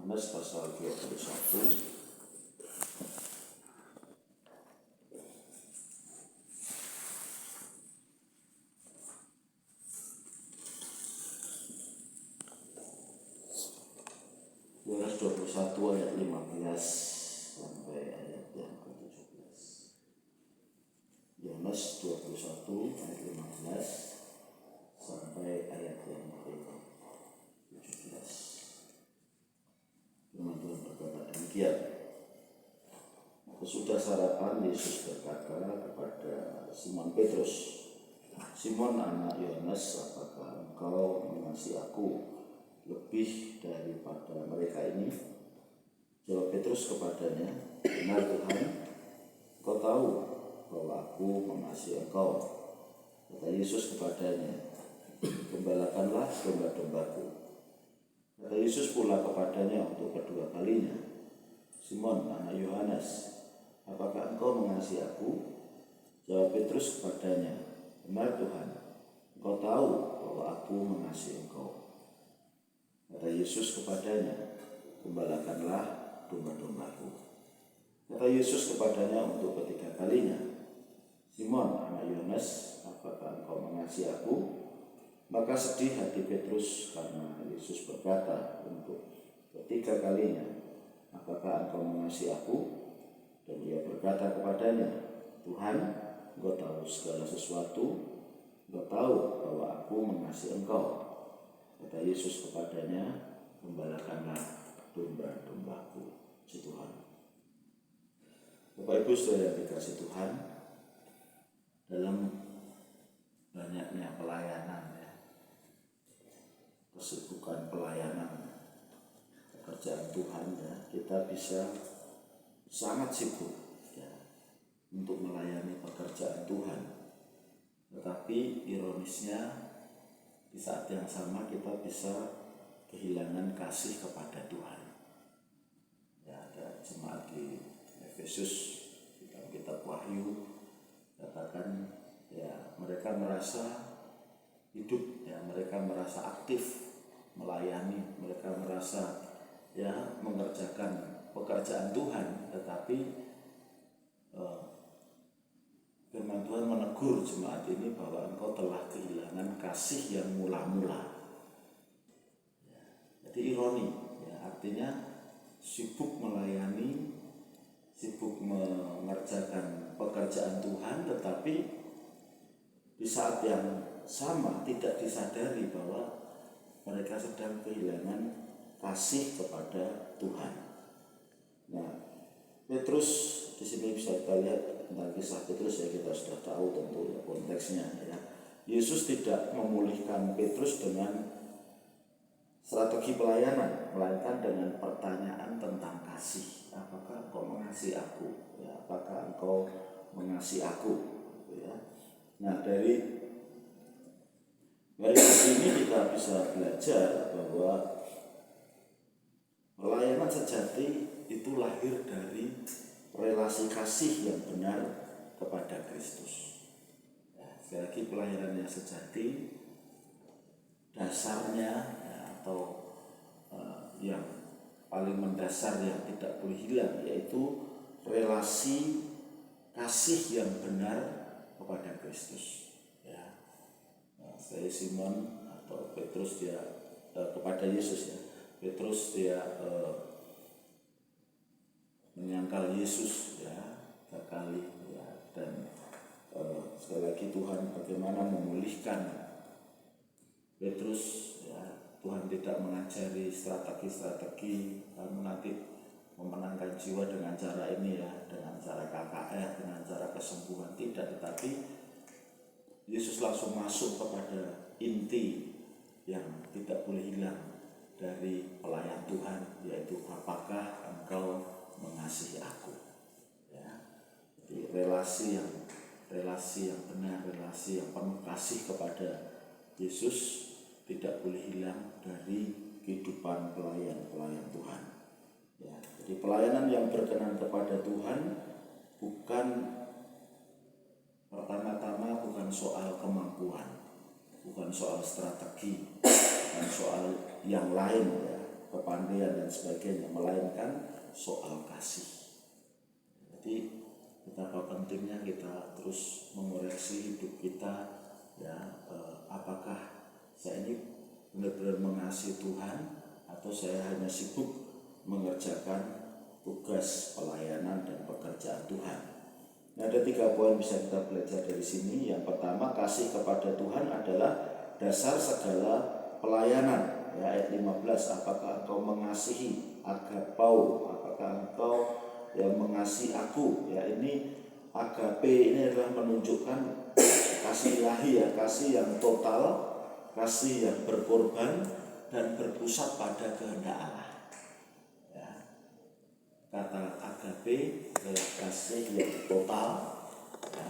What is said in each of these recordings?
Yohanes pasal 21. Yohanes 21 ayat 15 sampai ayat yang ke-17. Yohanes 21 ayat 15 sampai ayat yang ke-17. Firman Tuhan berkata demikian. Sesudah sarapan, Yesus berkata kepada Simon Petrus, "Simon anak Yohanes, apakah engkau mengasihi aku lebih daripada mereka ini?" Jawab Petrus kepadanya, "Benar Tuhan, engkau tahu bahwa aku mengasihi engkau." Kata Yesus kepadanya, "Gembalakanlah domba-dombaku." Kata Yesus pula kepadanya untuk kedua kalinya, "Simon anak Yohanes, apakah engkau mengasihi aku?" Jawab Petrus kepadanya, "Benar Tuhan, engkau tahu bahwa aku mengasihi engkau." Kata Yesus kepadanya, "Gembalakanlah domba-dombaku." Kata Yesus kepadanya untuk ketiga kalinya, "Simon anak Yohanes, apakah engkau mengasihi aku?" Maka sedih hati Petrus karena Yesus berkata untuk ketiga kalinya, "Apakah engkau mengasihi aku?" Dan ia berkata kepadanya, "Tuhan, engkau tahu segala sesuatu, engkau tahu bahwa aku mengasihi engkau." Kata Yesus kepadanya, "Gembalakanlah domba-dombaku." Si Tuhan. Bapak Ibu Saudara yang dikasihi Tuhan, dalam banyaknya pelayanan, kesibukan pelayanan pekerjaan Tuhan, kita bisa sangat sibuk untuk melayani pekerjaan Tuhan. Tetapi ironisnya, di saat yang sama kita bisa kehilangan kasih kepada Tuhan. Ada jemaat di Efesus, di dalam kitab Wahyu katakan, mereka merasa hidup, mereka merasa aktif melayani, mereka merasa mengerjakan pekerjaan Tuhan, tetapi firman Tuhan menegur jemaat ini bahwa engkau telah kehilangan kasih yang mula-mula. Jadi ironi, artinya sibuk melayani, sibuk mengerjakan pekerjaan Tuhan, tetapi di saat yang sama tidak disadari bahwa mereka sedang kehilangan kasih kepada Tuhan. Nah, Petrus di sini bisa kita lihat tentang kisah Petrus, kita sudah tahu tentu konteksnya. Yesus tidak memulihkan Petrus dengan strategi pelayanan, melainkan dengan pertanyaan tentang kasih. Apakah engkau mengasihi aku? Apakah engkau mengasihi aku? Nah, dari sini kita bisa belajar bahwa pelayanan sejati itu lahir dari relasi kasih yang benar kepada Kristus. Sekali lagi, pelayanan yang sejati dasarnya atau yang paling mendasar yang tidak boleh hilang, yaitu relasi kasih yang benar kepada Kristus. Saya Simon atau Petrus kepada Yesus, Petrus menyangkal Yesus 3 kali, dan sekali lagi Tuhan bagaimana memulihkan Petrus. Tuhan tidak mengajari strategi kamu nanti memenangkan jiwa dengan cara ini, dengan cara KKR, dengan cara kesembuhan, tidak, tetapi Yesus langsung masuk kepada inti yang tidak boleh hilang dari pelayan Tuhan, yaitu apakah engkau mengasihi aku. Jadi relasi yang benar, relasi yang penuh kasih kepada Yesus tidak boleh hilang dari kehidupan pelayan Tuhan. Jadi pelayanan yang berkenan kepada Tuhan pertama-tama bukan soal kemampuan, bukan soal strategi, bukan soal yang lain, kepandaian dan sebagainya, melainkan soal kasih. Jadi betapa pentingnya kita terus mengoreksi hidup kita, ya, apakah saya ini benar-benar mengasihi Tuhan atau saya hanya sibuk mengerjakan tugas pelayanan dan pekerjaan Tuhan. Nah, ada 3 poin bisa kita belajar dari sini. Yang pertama, kasih kepada Tuhan adalah dasar segala pelayanan. Ya, ayat 15, apakah engkau mengasihi agapau, apakah engkau yang mengasihi aku. Ya, ini agape ini adalah menunjukkan kasih ilahi, ya, kasih yang total, kasih yang berkorban dan berpusat pada kehendak Allah. Ya. Kata agape adalah kasih yang total, ya,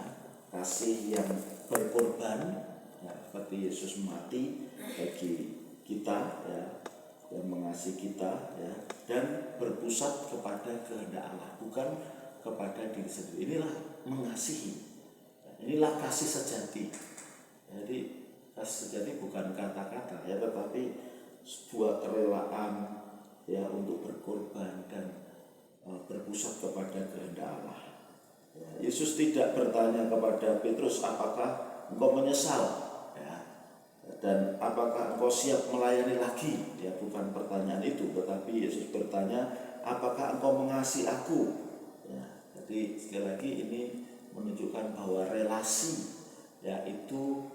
kasih yang berkorban, ya, seperti Yesus mati bagi kita, ya, yang mengasihi kita, ya, dan berpusat kepada kehendak Allah, bukan kepada diri sendiri. Inilah mengasihi, inilah kasih sejati. Jadi kasih sejati bukan kata-kata, ya, tetapi sebuah kerelaan, ya, untuk berkorban dan berpusat kepada kehendak Allah. Ya, Yesus tidak bertanya kepada Petrus, apakah engkau menyesal, ya, dan apakah engkau siap melayani lagi. Ya, bukan pertanyaan itu, tetapi Yesus bertanya, apakah engkau mengasihi aku. Ya, jadi sekali lagi ini menunjukkan bahwa relasi, ya, itu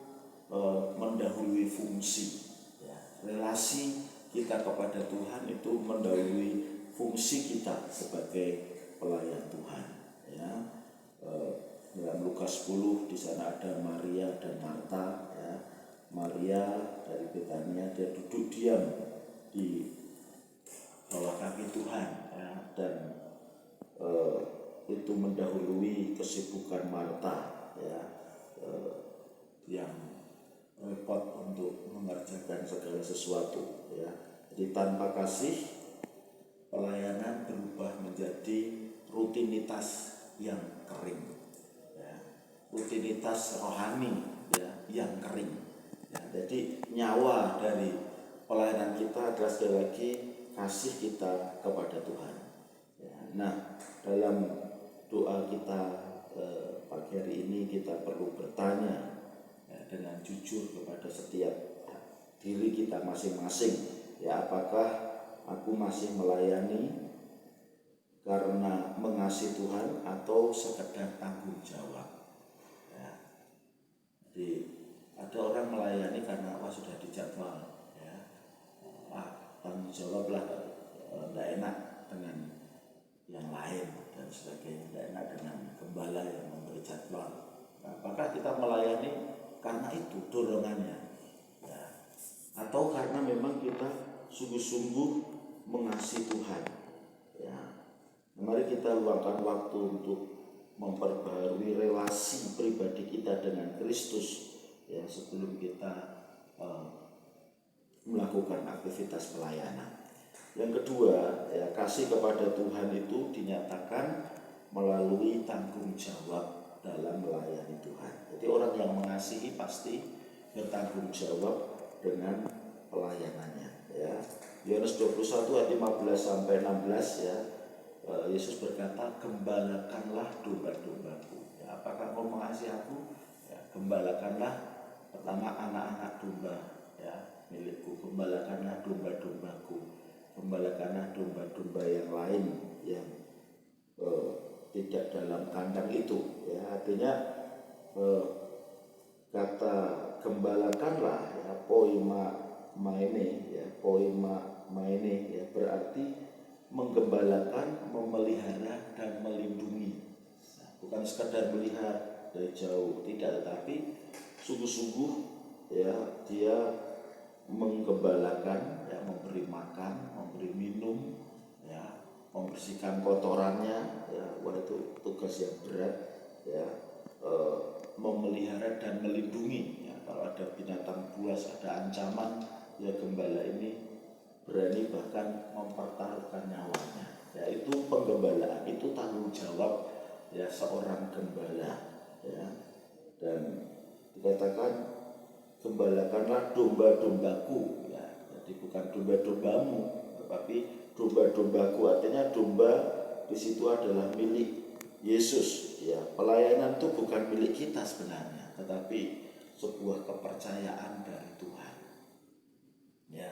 mendahului fungsi. Ya, relasi kita kepada Tuhan itu mendahului fungsi kita sebagai pelayan Tuhan. Ya, dalam Lukas 10 di sana ada Maria dan Marta. Ya, Maria dari Betania, dia duduk diam di bawah kaki Tuhan, ya, dan itu mendahului kesibukan Marta, ya, yang repot untuk mengerjakan segala sesuatu. Ya. Jadi tanpa kasih, pelayanan berubah menjadi rutinitas yang kering, ya, rutinitas rohani, ya, yang kering. Ya, jadi nyawa dari pelayanan kita adalah sekali lagi kasih kita kepada Tuhan. Ya, nah, dalam doa kita pagi hari ini kita perlu bertanya, ya, dengan jujur kepada setiap diri kita masing-masing. Ya, apakah aku masih melayani karena mengasihi Tuhan atau sekedar tanggung jawab? Ya. Jadi ada orang melayani karena sudah dijadwal, ya, tanggung jawab lah, tidak enak dengan yang lain dan sebagainya, tidak enak dengan gembala yang memberi jadwal. Nah, apakah kita melayani karena itu dorongannya, ya, atau karena memang kita sungguh-sungguh mengasihi Tuhan? Ya. Mari kita luangkan waktu untuk memperbarui relasi pribadi kita dengan Kristus, ya, sebelum kita melakukan aktivitas pelayanan. Yang kedua, ya, kasih kepada Tuhan itu dinyatakan melalui tanggung jawab dalam melayani Tuhan. Jadi orang yang mengasihi pasti bertanggung jawab dengan pelayanannya. Ya. Yohanes 21 ayat 15 sampai 16, ya, Yesus berkata, gembalakanlah domba-dombaku. Ya, apakah kau mengasihi aku? Ya, gembalakanlah pertama anak-anak domba, ya, milikku. Gembalakanlah domba-dombaku. Gembalakanlah domba-domba yang lain yang tidak dalam kandang itu. Ya, artinya kata gembalakanlah, ya, poima maene, ya, poima maene, ya, berarti menggembalakan, memelihara dan melindungi. Nah, bukan sekadar melihat dari jauh, tidak, tetapi sungguh-sungguh, ya, dia menggembalakan, ya, memberi makan, memberi minum, ya, membersihkan kotorannya, ya, wah, itu tugas yang berat, ya, memelihara dan melindungi, ya, kalau ada binatang buas, ada ancaman, ya, gembala ini berani bahkan mempertaruhkan nyawanya. Ya, itu penggembalaan, itu tanggung jawab, ya, seorang gembala, ya. Dan dikatakan gembalakanlah domba-dombaku, ya. Jadi bukan domba-dombamu, tetapi domba-dombaku, artinya domba di situ adalah milik Yesus. Ya, pelayanan itu bukan milik kita sebenarnya, tetapi sebuah kepercayaan dari Tuhan. Ya,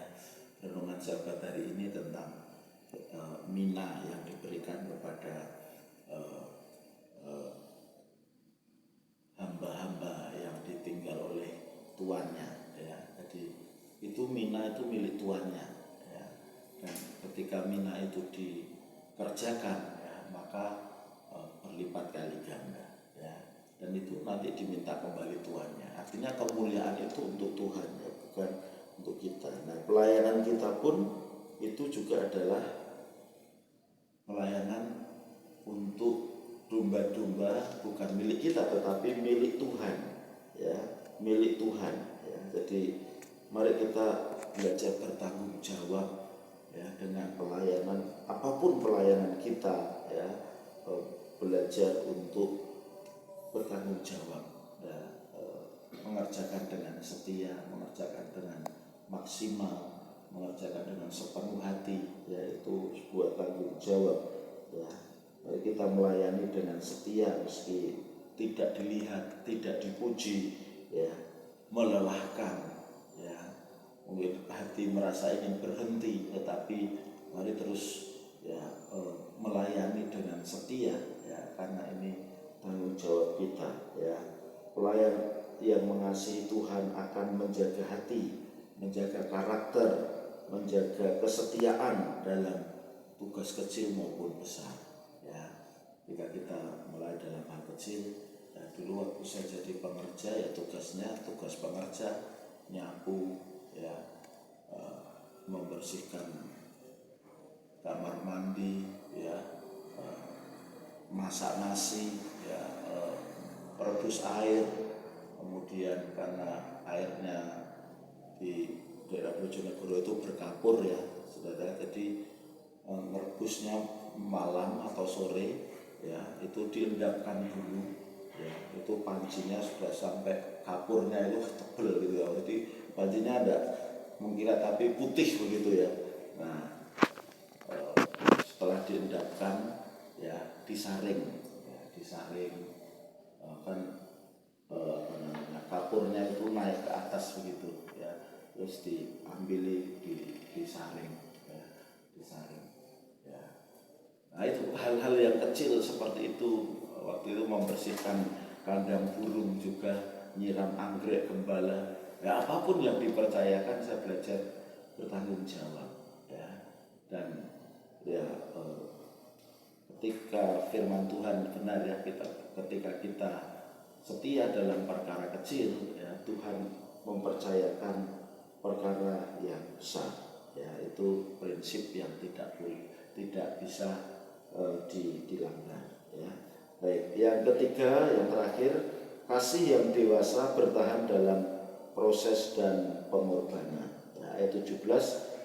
renungan sahabat hari ini tentang mina yang diberikan kepada hamba-hamba yang ditinggal oleh tuannya. Ya, jadi itu mina itu milik tuannya. Ya, dan ketika mina itu dikerjakan, ya, maka berlipat kali ganda, ya, dan itu nanti diminta kembali tuannya. Artinya kemuliaan itu untuk Tuhan, ya, bukan untuk kita. Nah, pelayanan kita pun itu juga adalah pelayanan untuk domba-domba, bukan milik kita tetapi milik Tuhan, ya, milik Tuhan. Ya. Jadi mari kita belajar bertanggung jawab, ya, dengan pelayanan, apapun pelayanan kita, ya, belajar untuk bertanggung jawab, ya, mengerjakan dengan setia, mengerjakan dengan maksimal, mengerjakan dengan sepenuh hati, yaitu sebuah tanggung jawab. Ya, mari kita melayani dengan setia meski tidak dilihat, tidak dipuji, ya, melelahkan, ya, mungkin hati merasa ingin berhenti, tetapi mari terus, ya, melayani dengan setia, ya, karena ini tanggung jawab kita. Ya, pelayan yang mengasihi Tuhan akan menjaga hati, menjaga karakter, menjaga kesetiaan dalam tugas kecil maupun besar. Ya, jika kita mulai dalam hal kecil, ya, dulu waktu saya jadi pengerja, ya tugas pengerja nyapu, ya, membersihkan kamar mandi, ya, masak nasi, ya, rebus air. Kemudian karena airnya di daerah Bojonegoro itu berkapur, ya saudara, jadi merebusnya malam atau sore, ya, itu diendapkan dulu, ya, itu pancinya sudah sampai kapurnya itu tebel gitu, ya, jadi pancinya ada mengkilat tapi putih begitu, ya. Nah, setelah diendapkan, ya, disaring, kan kapurnya itu naik ke atas begitu, ya, terus diambil, disaring, ya, ya. Nah, itu hal-hal yang kecil seperti itu. Waktu itu membersihkan kandang burung, juga nyiram anggrek gembala, ya, apapun yang dipercayakan saya belajar bertanggung jawab, ya. Dan, ya, ketika firman Tuhan benar, ya, ketika kita setia dalam perkara kecil, ya, Tuhan mempercayakan perkara yang besar, ya, itu prinsip yang tidak bisa dilanggar, ya. Baik, yang ketiga, yang terakhir, kasih yang dewasa bertahan dalam proses dan pengorbanan. Nah, ayat 17,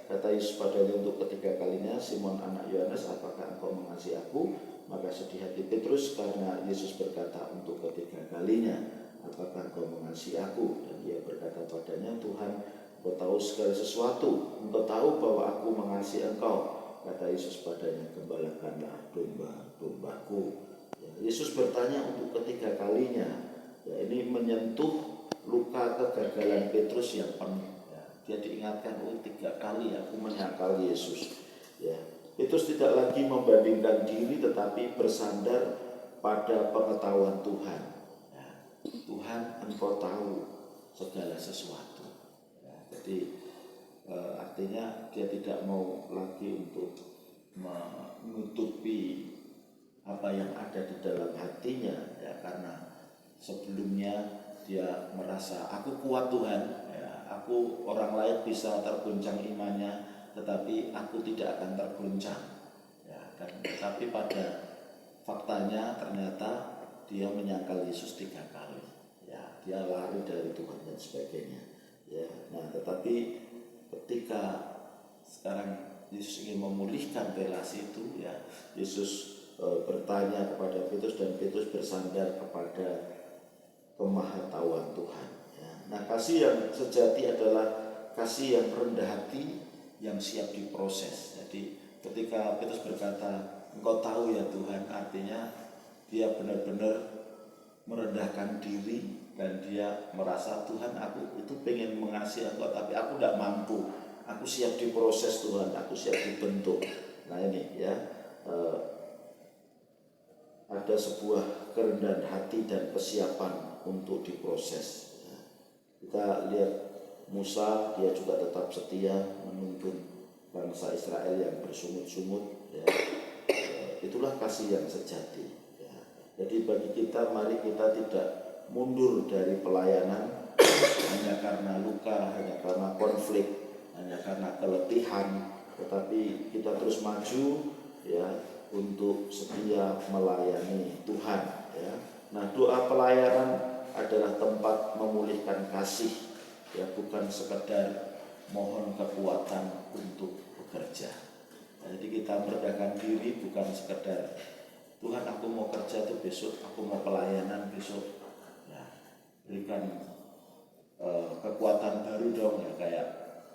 kata Yesus padanya untuk ketiga kalinya, Simon anak Yohanes, apakah engkau mengasihi aku? Maka sedih hati Petrus karena Yesus berkata untuk ketiga kalinya, apakah engkau mengasihi aku? Dan dia berkata padanya, Tuhan, engkau tahu segala sesuatu, engkau tahu bahwa aku mengasihi engkau. Kata Yesus padanya, gembalakanlah domba-dombaku. Ya, Yesus bertanya untuk ketiga kalinya, ya, ini menyentuh luka kegagalan Petrus yang penuh. Dia diingatkan, 3 kali aku menyangkal Yesus. Ya, Petrus tidak lagi membandingkan diri, tetapi bersandar pada pengetahuan Tuhan. Ya, Tuhan, engkau tahu segala sesuatu. Ya, jadi artinya dia tidak mau lagi untuk menutupi apa yang ada di dalam hatinya, ya, karena sebelumnya dia merasa aku kuat Tuhan, ya, aku orang lain bisa terguncang imannya, tetapi aku tidak akan terguncang, ya, dan tetapi pada faktanya ternyata dia menyangkal Yesus 3 kali, ya, dia lari dari Tuhan dan sebagainya, ya. Nah, tetapi ketika sekarang Yesus ingin memulihkan relasi itu, ya, Yesus bertanya kepada Petrus dan Petrus bersandar kepada kemahatauan Tuhan, ya. Nah, kasih yang sejati adalah kasih yang rendah hati, yang siap diproses. Jadi ketika Petrus berkata, "Engkau tahu ya Tuhan," artinya dia benar-benar merendahkan diri dan dia merasa, "Tuhan, aku itu pengen mengasihi Engkau tapi aku tidak mampu. Aku siap diproses Tuhan, aku siap dibentuk." Nah ini ya, ada sebuah kerendahan hati dan kesiapan untuk diproses. Kita lihat Musa, dia juga tetap setia menuntun bangsa Israel yang bersungut-sungut. Ya. Itulah kasih yang sejati. Ya. Jadi bagi kita, mari kita tidak mundur dari pelayanan hanya karena luka, hanya karena konflik, hanya karena keletihan, tetapi kita terus maju ya untuk setia melayani Tuhan. Ya. Nah, doa pelayanan adalah tempat memulihkan kasih, ya, bukan sekedar mohon kekuatan untuk bekerja. Jadi kita merendahkan diri bukan sekedar, "Tuhan, aku mau kerja tuh besok, aku mau pelayanan besok, ya, berikan kekuatan baru dong," ya, kayak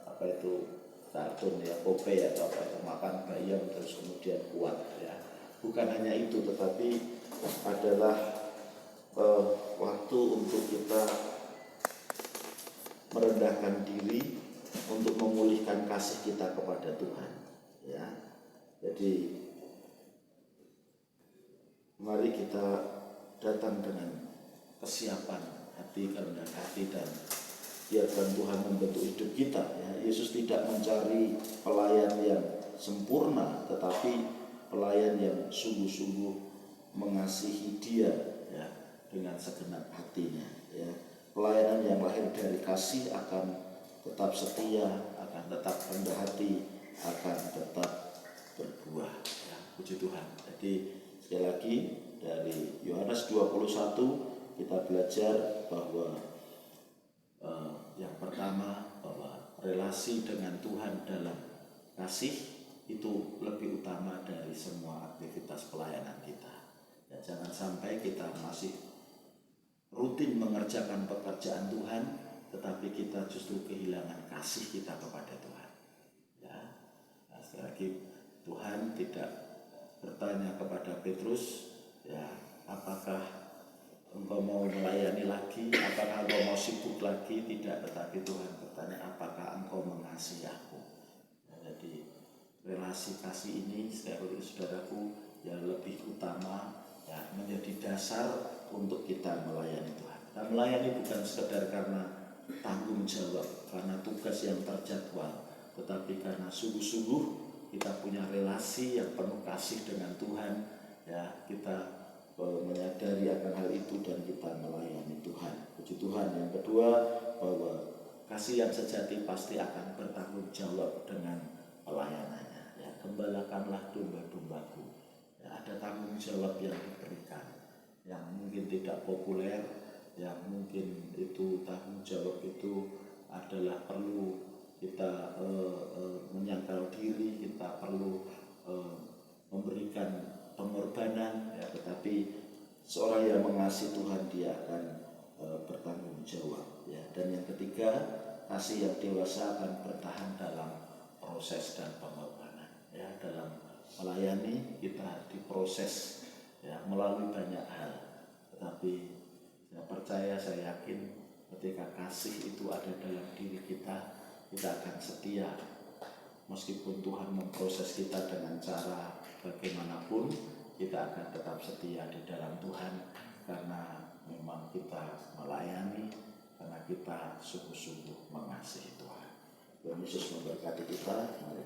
apa itu kartun ya, Popeye atau apa itu, makan bayam terus kemudian kuat, ya. Bukan hanya itu, tetapi adalah waktu untuk kita merendahkan diri untuk memulihkan kasih kita kepada Tuhan, ya. Jadi mari kita datang dengan kesiapan hati, kerendahan hati, dan biarkan Tuhan membentuk hidup kita, ya. Yesus tidak mencari pelayan yang sempurna, tetapi pelayan yang sungguh-sungguh mengasihi Dia, ya, dengan segenap hatinya, ya. Pelayanan yang lahir dari kasih akan tetap setia, akan tetap rendah hati, akan tetap berbuah, ya. Puji Tuhan. Jadi sekali lagi dari Yohanes 21 kita belajar bahwa yang pertama, bahwa relasi dengan Tuhan dalam kasih itu lebih utama dari semua aktivitas pelayanan kita. Ya, jangan sampai kita masih rutin mengerjakan pekerjaan Tuhan, tetapi kita justru kehilangan kasih kita kepada Tuhan. Ya, nah, sekali lagi Tuhan tidak bertanya kepada Petrus, ya, "Apakah engkau mau melayani lagi? Apakah engkau mau sibuk lagi?" Tidak, tetapi Tuhan bertanya, "Apakah engkau mengasihi aku?" Ya, jadi relasi kasih ini, sekali lagi saudaraku, yang lebih utama, ya, menjadi dasar untuk kita melayani Tuhan. Kita melayani bukan sekedar karena tanggung jawab, karena tugas yang terjadwal, tetapi karena sungguh-sungguh kita punya relasi yang penuh kasih dengan Tuhan, ya, kita menyadari akan hal itu dan kita melayani Tuhan. Puji Tuhan. Yang kedua, bahwa kasih yang sejati pasti akan bertanggung jawab dengan pelayanannya, ya. "Gembalakanlah domba-dombaku." Ya, ada tanggung jawab yang diberikan, yang mungkin tidak populer, yang mungkin itu tanggung jawab itu adalah perlu kita menyangkal diri, kita perlu memberikan pengorbanan, ya, tetapi seorang yang mengasihi Tuhan dia akan bertanggung jawab, ya. Dan yang ketiga, kasih yang dewasa akan bertahan dalam proses dan pengorbanan, ya. Dalam melayani kita diproses, ya, melalui banyak hal, tetapi saya percaya, saya yakin ketika kasih itu ada dalam diri kita, kita akan setia. Meskipun Tuhan memproses kita dengan cara bagaimanapun, kita akan tetap setia di dalam Tuhan, karena memang kita melayani, karena kita sungguh-sungguh mengasihi Tuhan. Tuhan Yesus memberkati kita. Mari